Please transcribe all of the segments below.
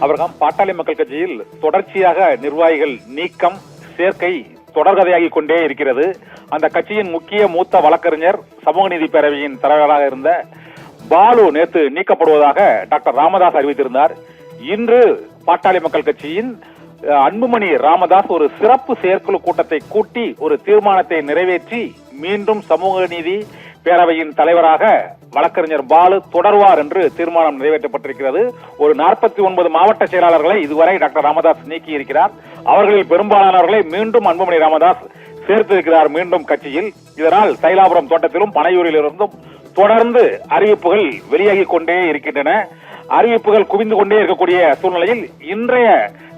அவர்கள் பாட்டாளி மக்கள் கட்சியில் தொடர்ச்சியாக நிர்வாகிகள் நீக்கம் சேர்க்கை தொடர்கதையாகி கொண்டே இருக்கிறது. அந்த கட்சியின் முக்கிய மூத்த வழக்கறிஞர் சமூக நீதி பேரவையின் தலைவராக இருந்த பாலு நேற்று நீக்கப்படுவதாக டாக்டர் ராமதாஸ் அறிவித்திருந்தார். இன்று பாட்டாளி மக்கள் கட்சியின் அன்புமணி ராமதாஸ் ஒரு சிறப்பு செயற்குழு கூட்டத்தை கூட்டி ஒரு தீர்மானத்தை நிறைவேற்றி மீண்டும் சமூக நீதி பேரவையின் தலைவராக வழக்கறிஞர் பாலு தொடர்வார் என்று தீர்மானம் நிறைவேற்றப்பட்டிருக்கிறது. ஒரு 49 மாவட்ட செயலாளர்களை இதுவரை டாக்டர் ராமதாஸ் நீக்கி இருக்கிறார். அவர்களில் பெரும்பாலானவர்களை மீண்டும் அன்புமணி ராமதாஸ் சேர்த்திருக்கிறார் மீண்டும் கட்சியில். இதனால் தைலாபுரம் தோட்டத்திலும் பனையூரில் இருந்தும் தொடர்ந்து அறிவிப்புகள் வெளியாகி கொண்டே இருக்கின்றன. அறிவிப்புகள் குவிந்து கொண்டே இருக்கக்கூடிய சூழ்நிலையில் இன்றைய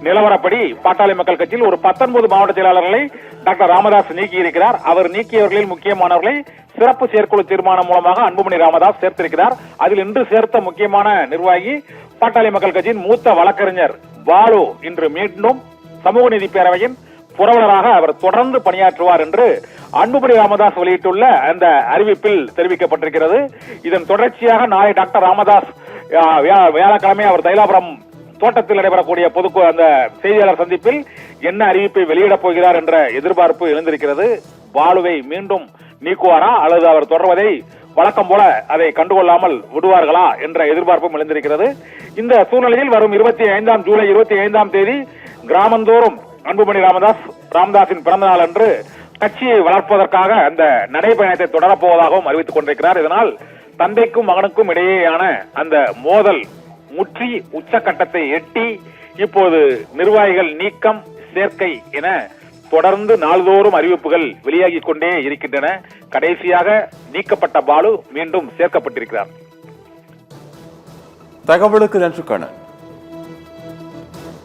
நிலவரப்படி பாட்டாளி மக்கள் கட்சியில் ஒரு 19 மாவட்ட செயலாளர்களை டாக்டர் ராமதாஸ் நீக்கி இருக்கிறார். அவர் நீக்கியவர்களில் முக்கியமானவர்களை சிறப்பு செயற்குழு தீர்மானம் மூலமாக அன்புமணி ராமதாஸ் சேர்த்திருக்கிறார். அதில் இன்று சேர்த்த முக்கியமான நிர்வாகி பாட்டாளி மக்கள் கட்சியின் மூத்த வழக்கறிஞர் பாலு இன்று மீண்டும் சமூக நீதி பேரவையின் புரவலராக அவர் தொடர்ந்து பணியாற்றுவார் என்று அன்புமணி ராமதாஸ் வெளியிட்டுள்ள அந்த அறிவிப்பில் தெரிவிக்கப்பட்டிருக்கிறது. இதன் தொடர்ச்சியாக நாளை டாக்டர் ராமதாஸ் வியாழக்கிழமை அவர் தைலாபுரம் தோட்டத்தில் நடைபெறக்கூடிய அந்த செய்தியாளர் சந்திப்பில் என்ன அறிவிப்பை வெளியிடப் போகிறார் என்ற எதிர்பார்ப்பு எழுந்திருக்கிறது. பாலுவை மீண்டும் நீக்குவாரா அல்லது அவர் தொடர்வதை வழக்கம் போல அதை கண்டுகொள்ளாமல் விடுவார்களா என்ற எதிர்பார்ப்பும் எழுந்திருக்கிறது. இந்த சூழ்நிலையில் வரும் ஜூலை 25ஆம் தேதி கிராமந்தோறும் அன்புமணி ராமதாஸின் பிறந்த நாள் அன்று கட்சியை வளர்ப்பதற்காக அந்த நடைபயணத்தை தொடரப்போவதாகவும் அறிவித்துக் கொண்டிருக்கிறார். இதனால் தந்தைக்கும் மகனுக்கும் இடையேயான அந்த மோதல் முற்றி உச்சகட்டத்தை எட்டி இப்போது நிர்வாகிகள் நீக்கம் சேர்க்கை என தொடர்ந்து நாள்தோறும் அறிவிப்புகள் வெளியாகி கொண்டே இருக்கின்றன. கடைசியாக நீக்கப்பட்ட பாலு மீண்டும் சேர்க்கப்பட்டிருக்கிறார். தகவலுக்கு நன்றி கண்ணன்.